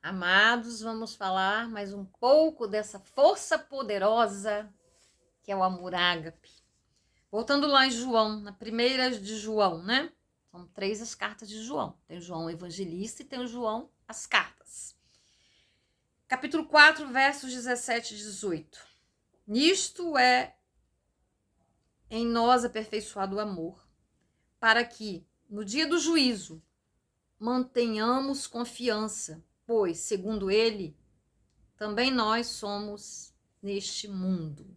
Amados, vamos falar mais um pouco dessa força poderosa que é o amor ágape. Voltando lá em João, na primeira de João, né? São 3 as cartas de João. Tem o João Evangelista e tem o João as cartas. Capítulo 4, versos 17 e 18. Nisto é em nós aperfeiçoado o amor, para que, no dia do juízo, mantenhamos confiança, pois, segundo ele, também nós somos neste mundo.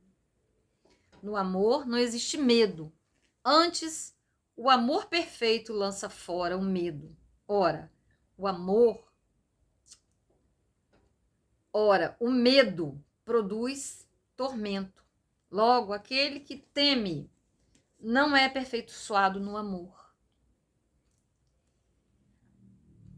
No amor não existe medo. Antes, o amor perfeito lança fora o medo. Ora, o medo produz tormento. Logo, aquele que teme não é aperfeiçoado no amor.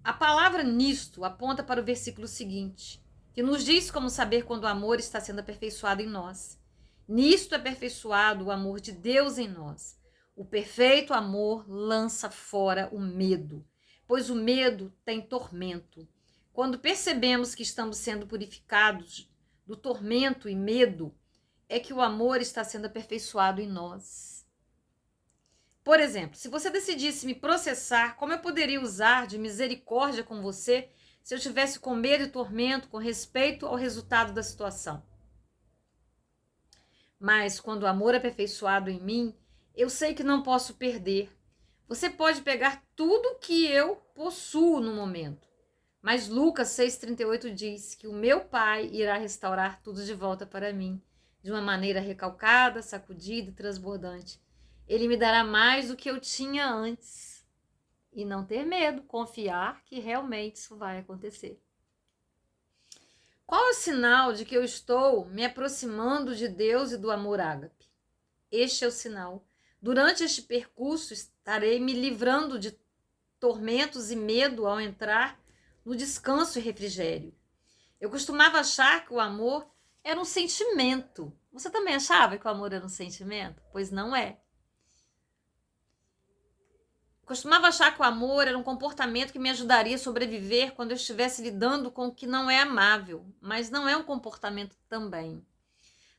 A palavra nisto aponta para o versículo seguinte, que nos diz como saber quando o amor está sendo aperfeiçoado em nós. Nisto é aperfeiçoado o amor de Deus em nós. O perfeito amor lança fora o medo, pois o medo tem tormento. Quando percebemos que estamos sendo purificados do tormento e medo, é que o amor está sendo aperfeiçoado em nós. Por exemplo, se você decidisse me processar, como eu poderia usar de misericórdia com você se eu tivesse com medo e tormento com respeito ao resultado da situação? Mas quando o amor é aperfeiçoado em mim, eu sei que não posso perder. Você pode pegar tudo que eu possuo no momento. Mas Lucas 6,38 diz que o meu Pai irá restaurar tudo de volta para mim, de uma maneira recalcada, sacudida e transbordante. Ele me dará mais do que eu tinha antes. E não ter medo, confiar que realmente isso vai acontecer. Qual é o sinal de que eu estou me aproximando de Deus e do amor ágape? Este é o sinal. Durante este percurso, estarei me livrando de tormentos e medo ao entrar no descanso e refrigério. Eu costumava achar que o amor era um sentimento. Você também achava que o amor era um sentimento? Pois não é. Costumava achar que o amor era um comportamento que me ajudaria a sobreviver quando eu estivesse lidando com o que não é amável, mas não é um comportamento também.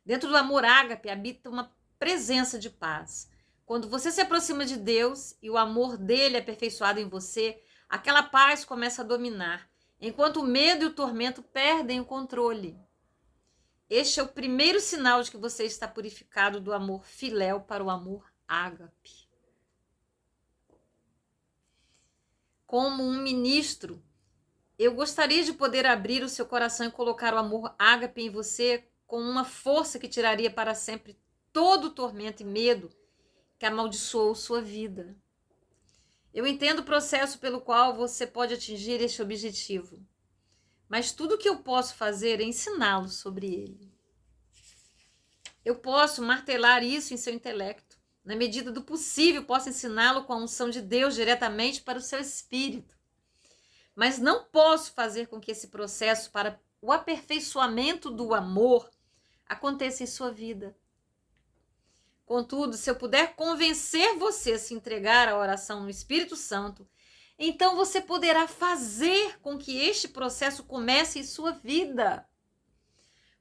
Dentro do amor ágape habita uma presença de paz. Quando você se aproxima de Deus e o amor dele é aperfeiçoado em você, aquela paz começa a dominar, enquanto o medo e o tormento perdem o controle. Este é o primeiro sinal de que você está purificado do amor filéu para o amor ágape. Como um ministro, eu gostaria de poder abrir o seu coração e colocar o amor ágape em você com uma força que tiraria para sempre todo o tormento e medo que amaldiçoou sua vida. Eu entendo o processo pelo qual você pode atingir este objetivo, mas tudo o que eu posso fazer é ensiná-lo sobre ele. Eu posso martelar isso em seu intelecto. Na medida do possível, posso ensiná-lo com a unção de Deus diretamente para o seu espírito. Mas não posso fazer com que esse processo para o aperfeiçoamento do amor aconteça em sua vida. Contudo, se eu puder convencer você a se entregar à oração no Espírito Santo, então você poderá fazer com que este processo comece em sua vida.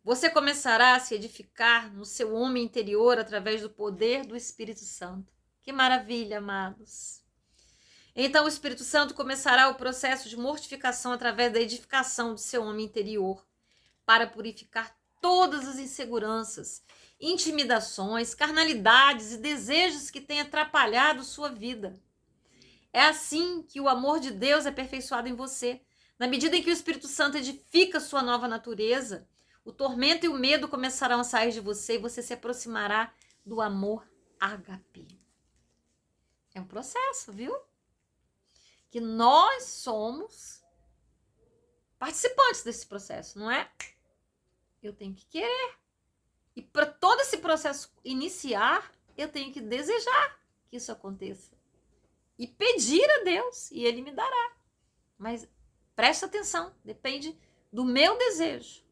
Você começará a se edificar no seu homem interior através do poder do Espírito Santo. Que maravilha, amados! Então o Espírito Santo começará o processo de mortificação através da edificação do seu homem interior, para purificar todas as inseguranças, intimidações, carnalidades e desejos que têm atrapalhado sua vida. É assim que o amor de Deus é aperfeiçoado em você. Na medida em que o Espírito Santo edifica sua nova natureza, o tormento e o medo começarão a sair de você e você se aproximará do amor ágape. É um processo, viu? Que nós somos participantes desse processo, não é? Eu tenho que querer. E para todo esse processo iniciar, eu tenho que desejar que isso aconteça. E pedir a Deus, e Ele me dará. Mas presta atenção, depende do meu desejo.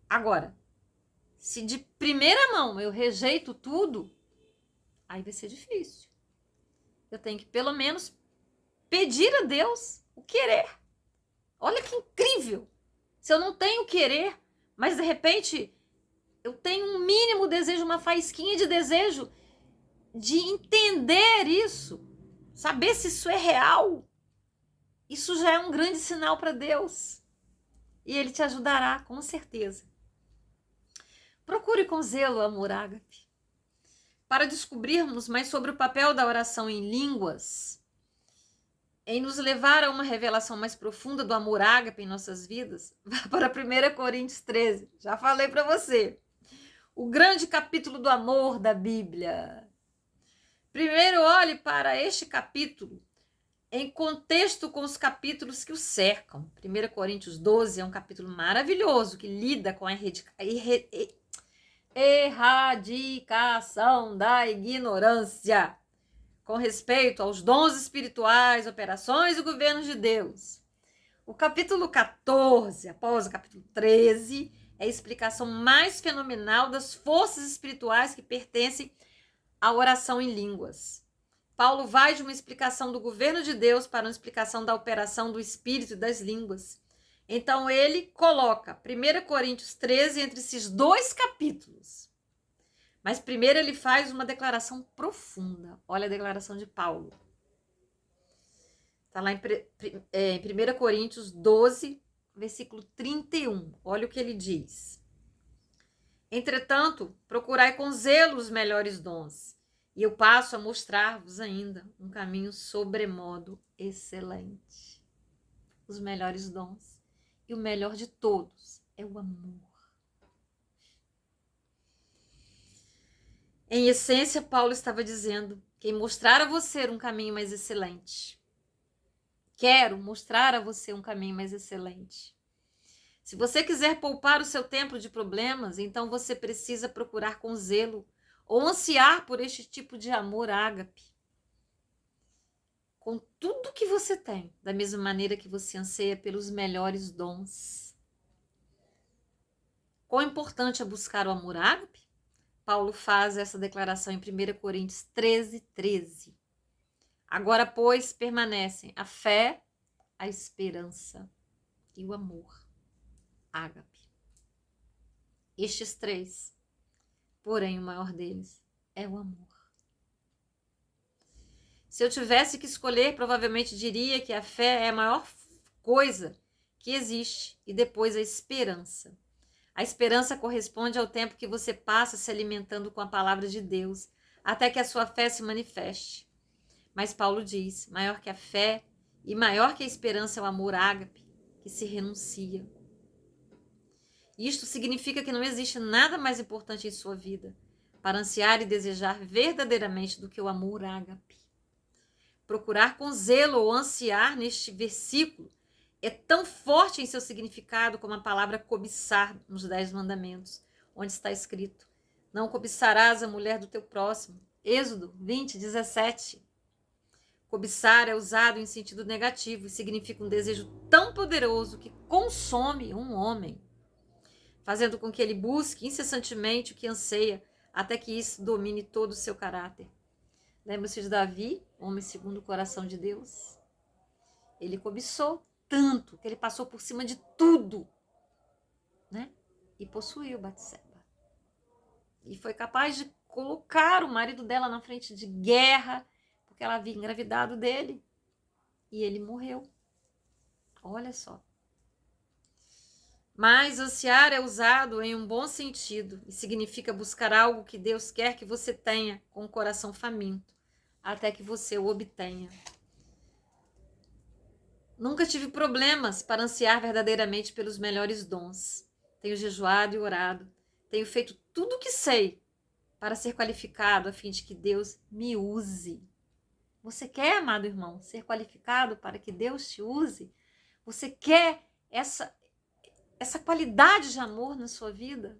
Agora, se de primeira mão eu rejeito tudo, aí vai ser difícil. Eu tenho que pelo menos pedir a Deus o querer. Olha que incrível! Se eu não tenho querer, mas de repente eu tenho um mínimo desejo, uma faísquinha de desejo de entender isso, saber se isso é real, isso já é um grande sinal para Deus. E Ele te ajudará, com certeza. Procure com zelo o amor ágape. Para descobrirmos mais sobre o papel da oração em línguas, em nos levar a uma revelação mais profunda do amor ágape em nossas vidas, vá para 1 Coríntios 13. Já falei para você. O grande capítulo do amor da Bíblia. Primeiro, olhe para este capítulo em contexto com os capítulos que o cercam. 1 Coríntios 12 é um capítulo maravilhoso que lida com a erradicação da ignorância com respeito aos dons espirituais, operações e governos de Deus. O capítulo 14, após o capítulo 13, é a explicação mais fenomenal das forças espirituais que pertencem à oração em línguas. Paulo vai de uma explicação do governo de Deus para uma explicação da operação do Espírito e das línguas. Então ele coloca 1 Coríntios 13 entre esses dois capítulos. Mas primeiro ele faz uma declaração profunda. Olha a declaração de Paulo. Está lá em 1 Coríntios 12, versículo 31. Olha o que ele diz. Entretanto, procurai com zelo os melhores dons, e eu passo a mostrar-vos ainda um caminho sobremodo excelente. Os melhores dons. E o melhor de todos é o amor. Em essência, Paulo estava dizendo: quem mostrar a você um caminho mais excelente. Quero mostrar a você um caminho mais excelente. Se você quiser poupar o seu tempo de problemas, então você precisa procurar com zelo ou ansiar por este tipo de amor ágape. Com tudo que você tem, da mesma maneira que você anseia pelos melhores dons. Quão importante é buscar o amor ágape? Paulo faz essa declaração em 1 Coríntios 13, 13. Agora, pois, permanecem a fé, a esperança e o amor ágape. Estes três, porém o maior deles é o amor. Se eu tivesse que escolher, provavelmente diria que a fé é a maior coisa que existe e depois a esperança. A esperança corresponde ao tempo que você passa se alimentando com a palavra de Deus, até que a sua fé se manifeste. Mas Paulo diz, maior que a fé e maior que a esperança é o amor ágape, que se renuncia. Isto significa que não existe nada mais importante em sua vida para ansiar e desejar verdadeiramente do que o amor ágape. Procurar com zelo ou ansiar neste versículo é tão forte em seu significado como a palavra cobiçar nos 10 mandamentos, onde está escrito: não cobiçarás a mulher do teu próximo. Êxodo 20, 17. Cobiçar é usado em sentido negativo e significa um desejo tão poderoso que consome um homem, fazendo com que ele busque incessantemente o que anseia, até que isso domine todo o seu caráter. Lembra-se de Davi, homem segundo o coração de Deus? Ele cobiçou tanto que ele passou por cima de tudo, né? E possuiu Batseba. E foi capaz de colocar o marido dela na frente de guerra, porque ela havia engravidado dele. E ele morreu. Olha só. Mas ansiar é usado em um bom sentido e significa buscar algo que Deus quer que você tenha com o coração faminto, até que você o obtenha. Nunca tive problemas para ansiar verdadeiramente pelos melhores dons. Tenho jejuado e orado. Tenho feito tudo o que sei para ser qualificado a fim de que Deus me use. Você quer, amado irmão, ser qualificado para que Deus te use? Você quer essa qualidade de amor na sua vida?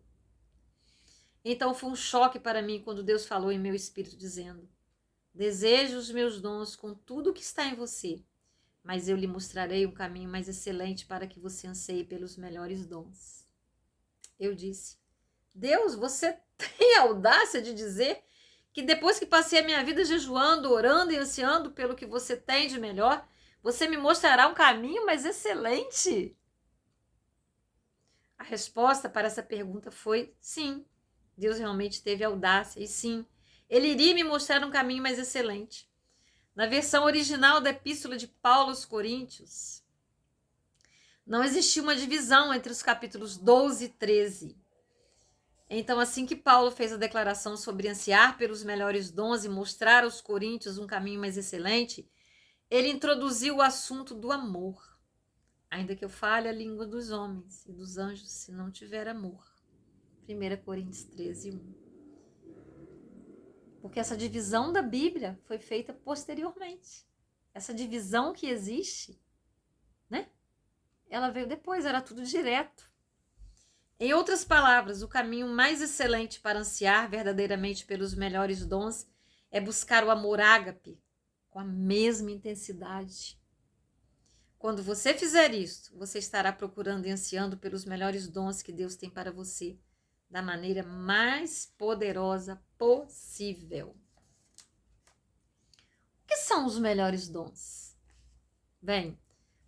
Então foi um choque para mim quando Deus falou em meu espírito dizendo: desejo os meus dons com tudo o que está em você, mas eu lhe mostrarei um caminho mais excelente para que você anseie pelos melhores dons. Eu disse: Deus, você tem a audácia de dizer que depois que passei a minha vida jejuando, orando e ansiando pelo que você tem de melhor, Você me mostrará um caminho mais excelente? A resposta para essa pergunta foi sim. Deus realmente teve audácia e sim, ele iria me mostrar um caminho mais excelente. Na versão original da Epístola de Paulo aos Coríntios, não existia uma divisão entre os capítulos 12 e 13. Então, assim que Paulo fez a declaração sobre ansiar pelos melhores dons e mostrar aos coríntios um caminho mais excelente, ele introduziu o assunto do amor. Ainda que eu fale a língua dos homens e dos anjos, se não tiver amor. 1 Coríntios 13, 1. Porque essa divisão da Bíblia foi feita posteriormente. Essa divisão que existe, né? Ela veio depois, era tudo direto. Em outras palavras, o caminho mais excelente para ansiar verdadeiramente pelos melhores dons é buscar o amor ágape com a mesma intensidade. Quando você fizer isso, você estará procurando e ansiando pelos melhores dons que Deus tem para você, da maneira mais poderosa possível. O que são os melhores dons? Bem,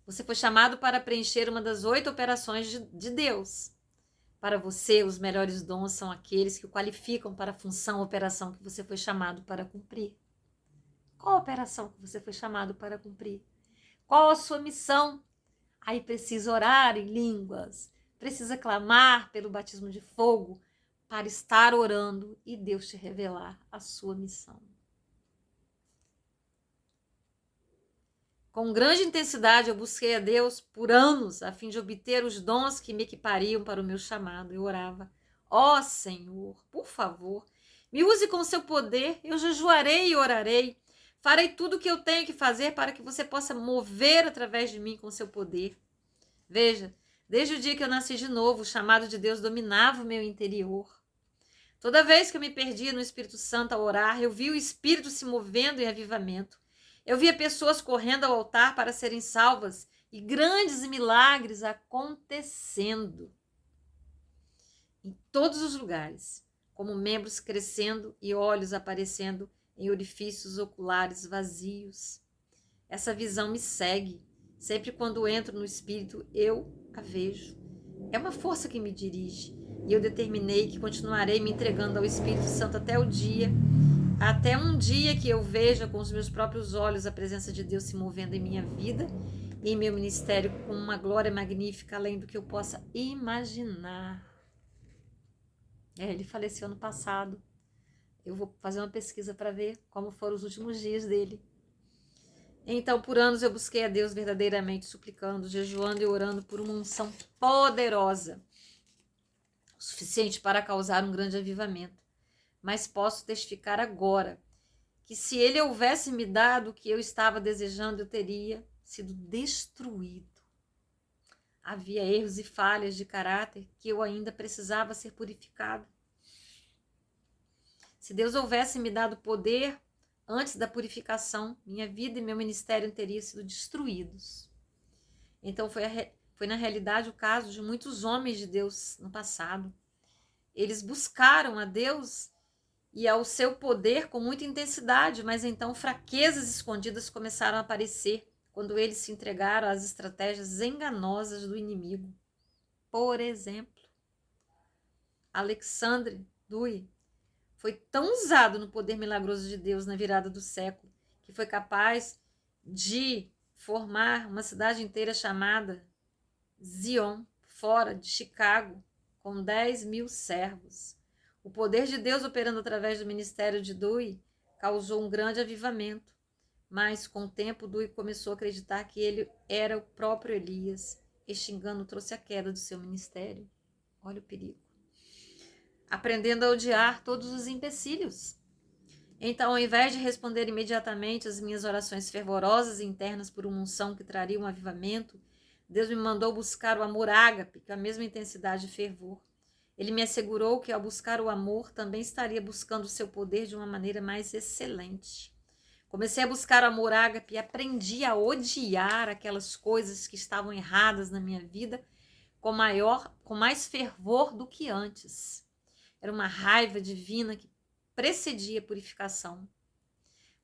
você foi chamado para preencher uma das 8 operações de Deus. Para você, os melhores dons são aqueles que o qualificam para a função, operação que você foi chamado para cumprir. Qual a operação que você foi chamado para cumprir? Qual a sua missão? Aí precisa orar em línguas, precisa clamar pelo batismo de fogo para estar orando e Deus te revelar a sua missão. Com grande intensidade eu busquei a Deus por anos a fim de obter os dons que me equipariam para o meu chamado. Eu orava: ó Senhor, por favor, me use com seu poder, eu jejuarei e orarei. Farei tudo o que eu tenho que fazer para que você possa mover através de mim com seu poder. Veja, desde o dia que eu nasci de novo, o chamado de Deus dominava o meu interior. Toda vez que eu me perdia no Espírito Santo a orar, eu via o Espírito se movendo em avivamento. Eu via pessoas correndo ao altar para serem salvas e grandes milagres acontecendo em todos os lugares, como membros crescendo e olhos aparecendo em orifícios oculares vazios. Essa visão me segue. Sempre quando entro no Espírito, eu a vejo. É uma força que me dirige. E eu determinei que continuarei me entregando ao Espírito Santo até um dia que eu veja com os meus próprios olhos a presença de Deus se movendo em minha vida e em meu ministério com uma glória magnífica além do que eu possa imaginar. Ele faleceu ano passado. Eu vou fazer uma pesquisa para ver como foram os últimos dias dele. Então, por anos eu busquei a Deus verdadeiramente, suplicando, jejuando e orando por uma unção poderosa, o suficiente para causar um grande avivamento. Mas posso testificar agora que se ele houvesse me dado o que eu estava desejando, eu teria sido destruído. Havia erros e falhas de caráter que eu ainda precisava ser purificado. Se Deus houvesse me dado poder antes da purificação, minha vida e meu ministério teriam sido destruídos. Então foi na realidade o caso de muitos homens de Deus no passado. Eles buscaram a Deus e ao seu poder com muita intensidade, mas então fraquezas escondidas começaram a aparecer quando eles se entregaram às estratégias enganosas do inimigo. Por exemplo, Alexandre Dewey foi tão usado no poder milagroso de Deus na virada do século que foi capaz de formar uma cidade inteira chamada Zion, fora de Chicago, com 10.000 servos. O poder de Deus operando através do ministério de Dewey causou um grande avivamento, mas com o tempo Dewey começou a acreditar que ele era o próprio Elias. Este engano trouxe a queda do seu ministério. Olha o perigo. Aprendendo a odiar todos os empecilhos. Então, ao invés de responder imediatamente às minhas orações fervorosas e internas por uma unção que traria um avivamento, Deus me mandou buscar o amor ágape, com a mesma intensidade e fervor. Ele me assegurou que ao buscar o amor, também estaria buscando o seu poder de uma maneira mais excelente. Comecei a buscar o amor ágape e aprendi a odiar aquelas coisas que estavam erradas na minha vida com mais fervor do que antes. Era uma raiva divina que precedia a purificação.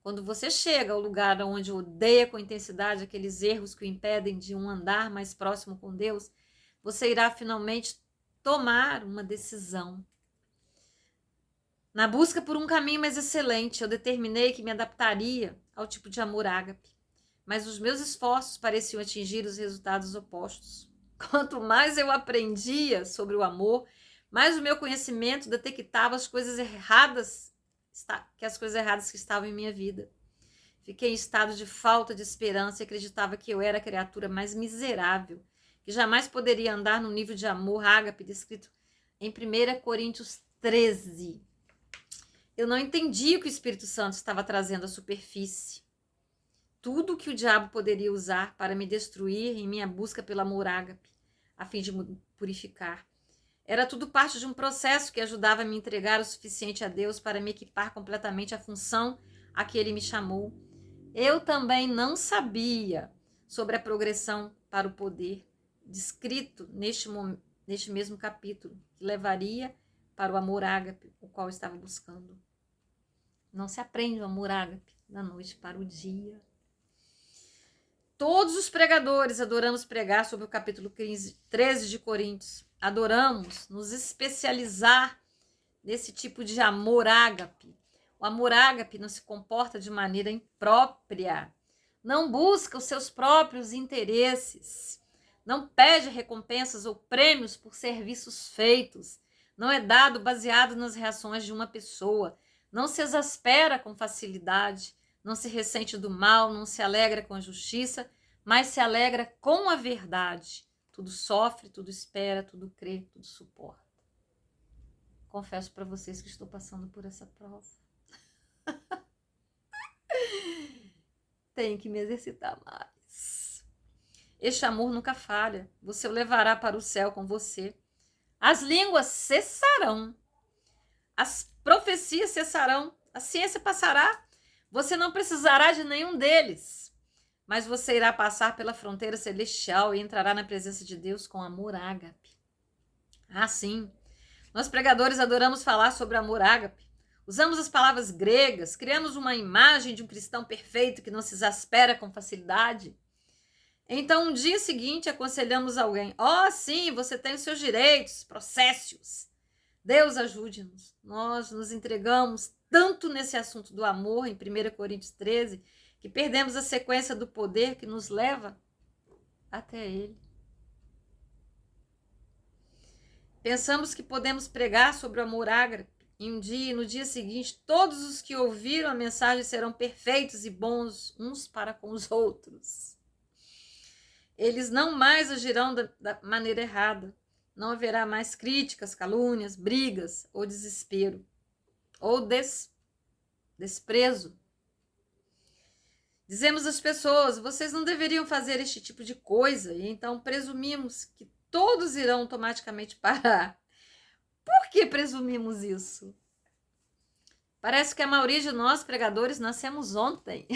Quando você chega ao lugar onde odeia com intensidade aqueles erros que o impedem de um andar mais próximo com Deus, você irá finalmente tomar uma decisão. Na busca por um caminho mais excelente, eu determinei que me adaptaria ao tipo de amor ágape, mas os meus esforços pareciam atingir os resultados opostos. Quanto mais eu aprendia sobre o amor, mais o meu conhecimento detectava as coisas erradas que estavam em minha vida. Fiquei em estado de falta de esperança e acreditava que eu era a criatura mais miserável, que jamais poderia andar no nível de amor ágape descrito em 1 Coríntios 13. Eu não entendi o que o Espírito Santo estava trazendo à superfície. Tudo o que o diabo poderia usar para me destruir em minha busca pelo amor ágape, a fim de me purificar. Era tudo parte de um processo que ajudava a me entregar o suficiente a Deus para me equipar completamente à função a que Ele me chamou. Eu também não sabia sobre a progressão para o poder, descrito neste mesmo capítulo, que levaria para o amor ágape, o qual eu estava buscando. Não se aprende o amor ágape da noite para o dia. Todos os pregadores adoramos pregar sobre o capítulo 13 de Coríntios. Adoramos nos especializar nesse tipo de amor ágape. O amor ágape não se comporta de maneira imprópria. Não busca os seus próprios interesses. Não pede recompensas ou prêmios por serviços feitos. Não é dado baseado nas reações de uma pessoa. Não se exaspera com facilidade. Não se ressente do mal. Não se alegra com a justiça, mas se alegra com a verdade. Tudo sofre, tudo espera, tudo crê, tudo suporta. Confesso para vocês que estou passando por essa prova. Tenho que me exercitar mais. Este amor nunca falha. Você o levará para o céu com você. As línguas cessarão. As profecias cessarão. A ciência passará. Você não precisará de nenhum deles. Mas você irá passar pela fronteira celestial e entrará na presença de Deus com amor ágape. Ah, sim. Nós pregadores adoramos falar sobre amor ágape. Usamos as palavras gregas, criamos uma imagem de um cristão perfeito que não se exaspera com facilidade. Então, no dia seguinte, aconselhamos alguém: sim, você tem os seus direitos, processos. Deus ajude-nos. Nós nos entregamos tanto nesse assunto do amor, em 1 Coríntios 13, que perdemos a sequência do poder que nos leva até Ele. Pensamos que podemos pregar sobre o amor ágape em um dia e no dia seguinte todos os que ouviram a mensagem serão perfeitos e bons uns para com os outros. Eles não mais agirão da maneira errada. Não haverá mais críticas, calúnias, brigas ou desespero ou desprezo. Dizemos às pessoas: vocês não deveriam fazer este tipo de coisa, e então presumimos que todos irão automaticamente parar. Por que presumimos isso? Parece que a maioria de nós, pregadores, nascemos ontem.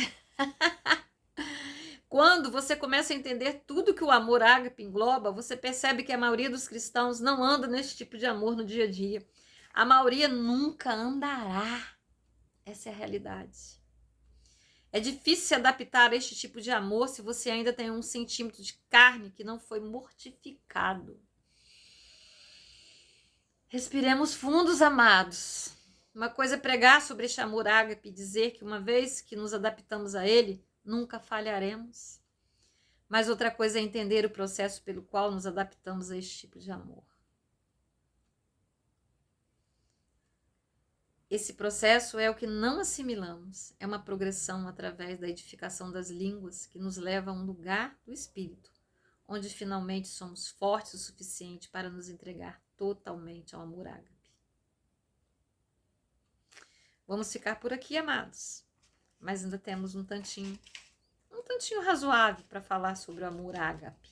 Quando você começa a entender tudo que o amor ágape engloba, você percebe que a maioria dos cristãos não anda nesse tipo de amor no dia a dia. A maioria nunca andará. Essa é a realidade. É difícil se adaptar a este tipo de amor se você ainda tem 1 centímetro de carne que não foi mortificado. Respiremos fundos, amados. Uma coisa é pregar sobre este amor ágape e dizer que uma vez que nos adaptamos a ele, nunca falharemos. Mas outra coisa é entender o processo pelo qual nos adaptamos a este tipo de amor. Esse processo é o que não assimilamos. É uma progressão através da edificação das línguas que nos leva a um lugar do espírito, onde finalmente somos fortes o suficiente para nos entregar totalmente ao amor ágape. Vamos ficar por aqui, amados. Mas ainda temos um tantinho razoável para falar sobre o amor ágape.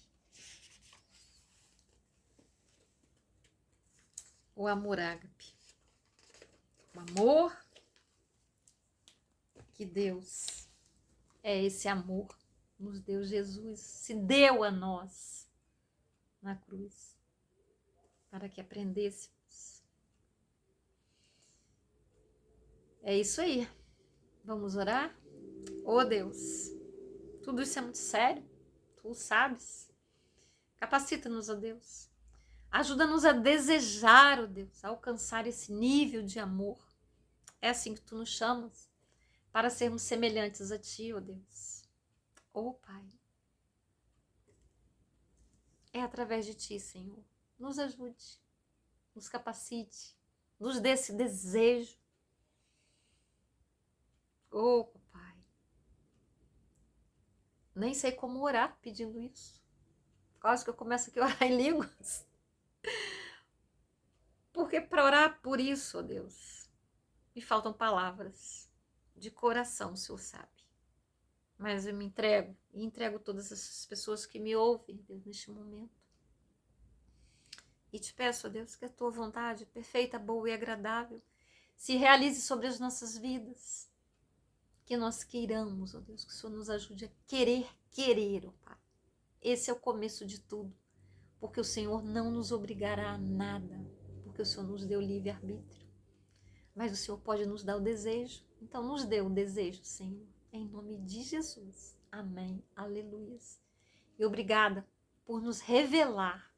O amor ágape. O amor que Deus é esse amor, nos deu Jesus, se deu a nós na cruz, para que aprendêssemos. É isso aí. Vamos orar? Oh Deus, tudo isso é muito sério, tu sabes. Capacita-nos, ó Deus. Ajuda-nos a desejar, ó Deus, a alcançar esse nível de amor. É assim que tu nos chamas, para sermos semelhantes a ti, ó Deus. Oh Pai, é através de ti, Senhor. Nos ajude, nos capacite, nos dê esse desejo. Oh Pai, nem sei como orar pedindo isso. Quase que eu começo aqui a orar em línguas. Porque para orar por isso, ó Deus, me faltam palavras de coração, o Senhor sabe. Mas eu me entrego e entrego todas essas pessoas que me ouvem, Deus, neste momento. E te peço, ó Deus, que a tua vontade perfeita, boa e agradável se realize sobre as nossas vidas. Que nós queiramos, ó Deus, que o Senhor nos ajude a querer, ó Pai. Esse é o começo de tudo, porque o Senhor não nos obrigará a nada, porque o Senhor nos deu livre-arbítrio. Mas o Senhor pode nos dar o desejo, então nos dê o desejo, Senhor, em nome de Jesus. Amém, aleluias. E obrigada por nos revelar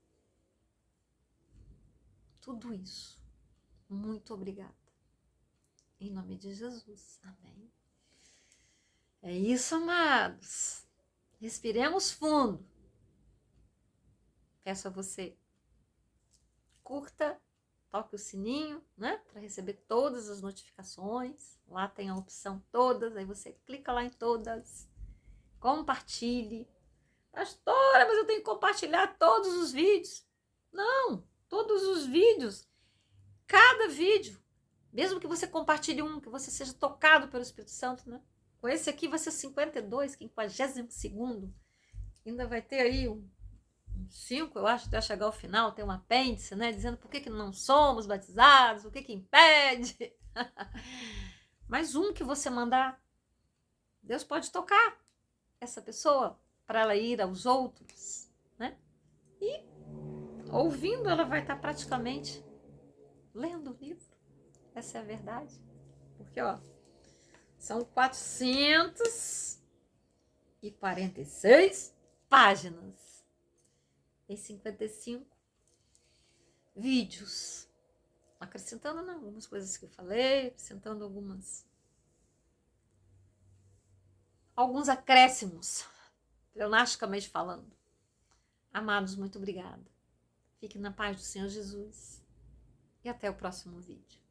tudo isso. Muito obrigada. Em nome de Jesus. Amém. É isso, amados. Respiremos fundo. Peço a você, curta, toque o sininho, né? Para receber todas as notificações. Lá tem a opção todas, aí você clica lá em todas. Compartilhe. Pastora, mas eu tenho que compartilhar todos os vídeos. Não, todos os vídeos. Cada vídeo. Mesmo que você compartilhe um, que você seja tocado pelo Espírito Santo, né? Com esse aqui vai ser 52, 52º. Ainda vai ter aí um 5, eu acho, até chegar ao final, tem um apêndice, né? Dizendo por que não somos batizados, o que impede. Mas um que você mandar, Deus pode tocar essa pessoa para ela ir aos outros, né? E ouvindo, ela vai estar praticamente lendo o livro. Essa é a verdade. Porque, ó, são 446 páginas e 55 vídeos. Acrescentando algumas coisas que eu falei, acrescentando alguns acréscimos, pleonasticamente falando. Amados, muito obrigada. Fiquem na paz do Senhor Jesus. E até o próximo vídeo.